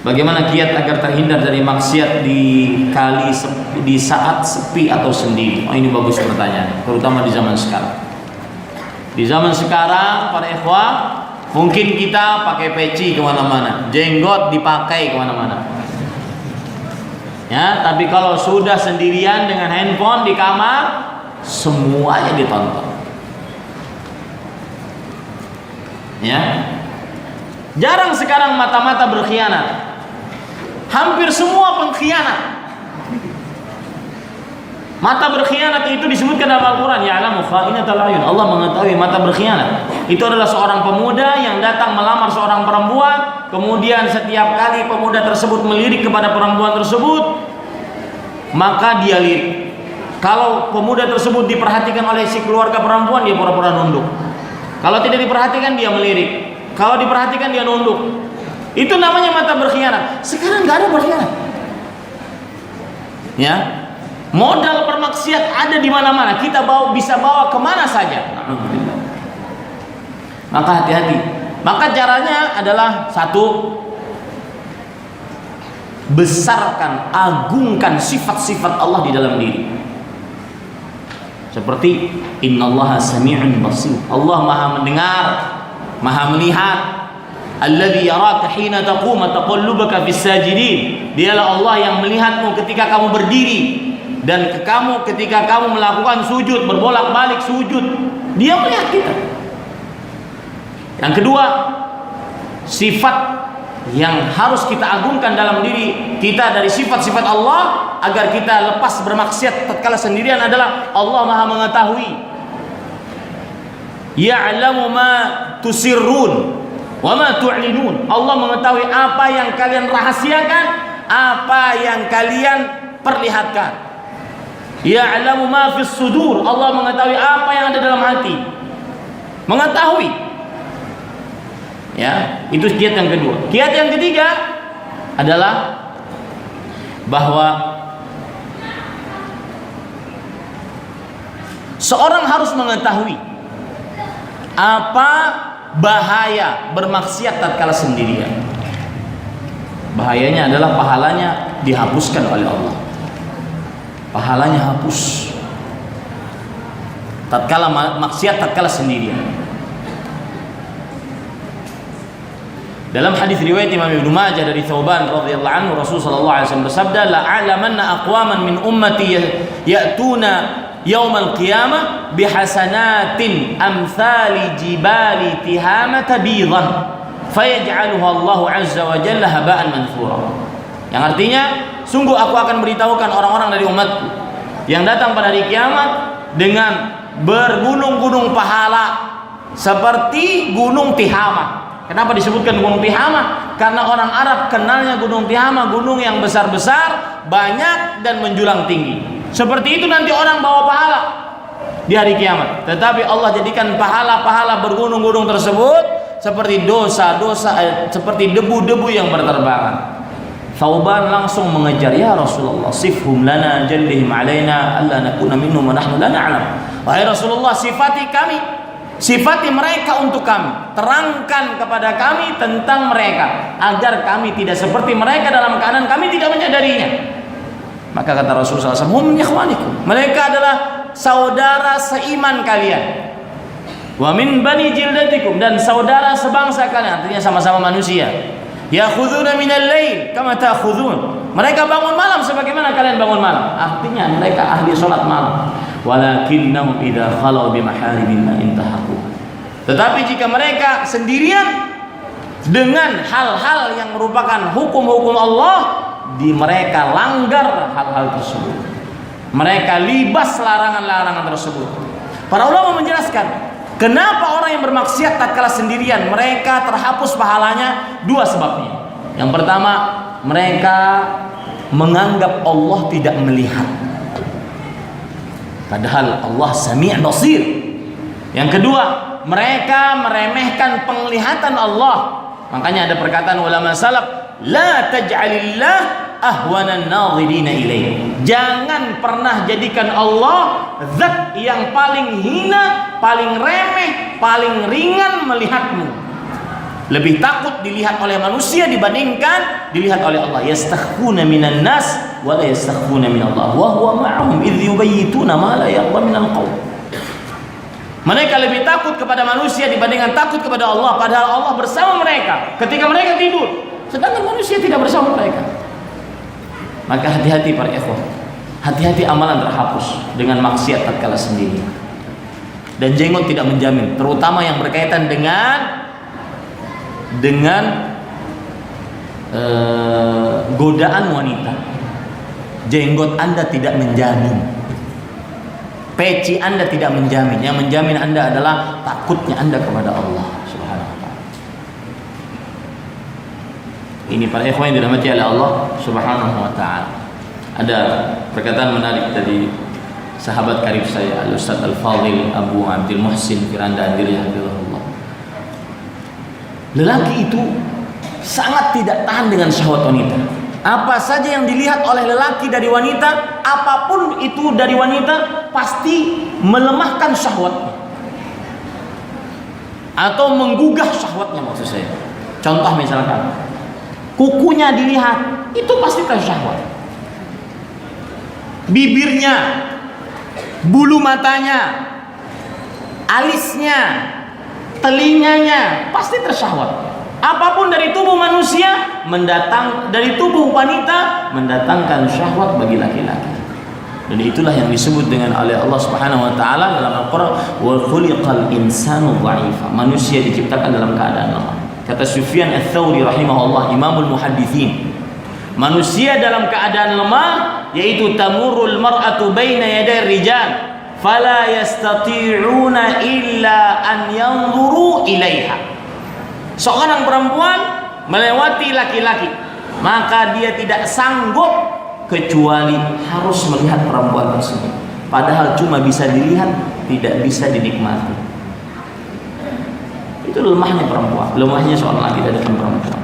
Bagaimana kiat agar terhindar dari maksiat di saat sepi atau sendiri? Oh, ini bagus pertanyaan, terutama di zaman sekarang. Di zaman sekarang para ikhwah, mungkin kita pakai peci kemana-mana, jenggot dipakai kemana-mana. Ya, tapi kalau sudah sendirian dengan handphone di kamar, semuanya ditonton. Ya, jarang sekarang mata-mata berkhianat. Hampir semua pengkhianat. Mata berkhianat itu disebutkan dalam Al-Quran. Ya'lamu kha'inatal a'yun. Allah mengetahui mata berkhianat. Itu adalah seorang pemuda yang datang melamar seorang perempuan. Kemudian setiap kali pemuda tersebut melirik kepada perempuan tersebut, maka dia lirik. Kalau pemuda tersebut diperhatikan oleh si keluarga perempuan, dia pura-pura nunduk. Kalau tidak diperhatikan, dia melirik. Kalau diperhatikan, dia nunduk. Itu namanya mata berkhianat. Sekarang nggak ada berkhianat. Ya, modal bermaksiat ada di mana-mana. Kita bisa bawa kemana saja. Maka hati-hati. Maka caranya adalah satu, besarkan, agungkan sifat-sifat Allah di dalam diri. Seperti innallaha sami'un basir. Allah Maha mendengar, Maha melihat. Alladzi yaraka hina taqum taqallubaka fis sajidin. Dialah Allah yang melihatmu ketika kamu berdiri dan kamu ketika kamu melakukan sujud, berbolak-balik sujud. Dia melihat kita. Yang kedua, sifat yang harus kita agungkan dalam diri kita dari sifat-sifat Allah agar kita lepas bermaksiat tatkala sendirian adalah Allah Maha mengetahui. Ya'lamu ma tusirrun wa ma tu'linun. Allah mengetahui apa yang kalian rahasiakan, apa yang kalian perlihatkan. Ya'lamu ma fis sudur. Allah mengetahui apa yang ada dalam hati. Mengetahui. Ya, itu kiat yang kedua. Kiat yang ketiga adalah bahwa seorang harus mengetahui apa bahaya bermaksiat tatkala sendirian. Bahayanya adalah pahalanya dihapuskan oleh Allah. Pahalanya hapus tatkala maksiat tatkala sendirian. Dalam hadis riwayat Imam Ibnu Majah dari Thauban radhiyallahu anhu, Rasul sallallahu alaihi wasallam bersabda, la a'lamanna aqwaman min ummati ya'tuna yaumal qiyamah bihasanatin amsali jibali tihamata bidan fayaj'aluha Allah azza wa jalla haba'an manthura. Yang artinya, sungguh aku akan beritahukan orang-orang dari umatku yang datang pada hari kiamat dengan bergunung-gunung pahala seperti gunung Tihama. Kenapa disebutkan gunung Tihama? Karena orang Arab kenalnya gunung Tihama, gunung yang besar-besar, banyak dan menjulang tinggi. Seperti itu nanti orang bawa pahala di hari kiamat. Tetapi Allah jadikan pahala-pahala bergunung-gunung tersebut seperti dosa-dosa, seperti debu-debu yang berterbangan. Thauban langsung mengejar, ya Rasulullah, sifhum lana jallihim alaina alla nakuna minhum wa nahnu la na'lam. Wahai Rasulullah, sifati kami, sifati mereka untuk kami, terangkan kepada kami tentang mereka agar kami tidak seperti mereka dalam keadaan kami tidak menyadarinya. Maka kata Rasulullah SAW, hum ikhwanikum, mereka adalah saudara seiman kalian. Wa min bani jildatikum, dan saudara sebangsa kalian, artinya sama-sama manusia. Ya'khuduna minal lail kama ta'khudun, mereka bangun malam sebagaimana kalian bangun malam, artinya mereka ahli salat malam. Walakinnahum idza khalau bimaharimillah intahaku, tetapi jika mereka sendirian dengan hal-hal yang merupakan hukum-hukum Allah, di mereka langgar hal-hal tersebut, mereka libas larangan-larangan tersebut. Para ulama menjelaskan kenapa orang yang bermaksiat tatkala sendirian mereka terhapus pahalanya. Dua sebabnya. Yang pertama, mereka menganggap Allah tidak melihat, padahal Allah Sami' Basir. Yang kedua, mereka meremehkan penglihatan Allah. Makanya ada perkataan ulama salaf, la taj'alillah ahwanan nadhirina ilaih. Jangan pernah jadikan Allah zat yang paling hina, paling remeh, paling ringan melihatmu. lebih takut dilihat oleh manusia dibandingkan dilihat oleh Allah. Yastakhfuna minan nas wa la yastakhfuna minallah wa huwa ma'ahum idh yubayyituna ma la yarda minal qaul. Mereka lebih takut kepada manusia dibandingkan takut kepada Allah, padahal Allah bersama mereka ketika mereka tidur, sedangkan manusia tidak bersama mereka. Maka hati-hati para ikhwah, hati-hati amalan terhapus dengan maksiat tatkala sendiri. Dan jenggot tidak menjamin, terutama yang berkaitan dengan godaan wanita. Jenggot Anda tidak menjamin, peci Anda tidak menjamin. Yang menjamin Anda adalah takutnya Anda kepada Allah Subhanahu wa taala. Ini para ikhwan yang dirahmati oleh Allah Subhanahu wa taala. Ada perkataan menarik dari sahabat karib saya, Al-Ustaz Al-Fadhil Abu Abdul Muhsin Firanda Andiri hafizahullah. Lelaki itu sangat tidak tahan dengan syahwat wanita. Apa saja yang dilihat oleh lelaki dari wanita, apapun itu dari wanita, pasti melemahkan syahwatnya atau menggugah syahwatnya, maksud saya. Contoh misalkan kukunya dilihat, itu pasti tersyahwat. Bibirnya, bulu matanya, alisnya, telinganya, pasti tersyahwat. Apapun dari tubuh manusia dari tubuh wanita mendatangkan syahwat bagi laki-laki. Dan itulah yang disebut dengan oleh Allah Subhanahu wa taala dalam Al-Qur'an, wa khuliqal insanu dha'ifa. Manusia diciptakan dalam keadaan lemah. Kata Sufyan Ats-Tsauri rahimahullah, Imamul Muhadditsin, manusia dalam keadaan lemah yaitu tamurul mar'atu baina yaday rijal fala yastati'una illa an yanzuru ilaiha. Seorang perempuan melewati laki-laki, maka dia tidak sanggup kecuali harus melihat perempuan tersebut. Padahal cuma bisa dilihat, tidak bisa dinikmati. Itu lemahnya perempuan, lemahnya seorang laki-laki dan perempuan.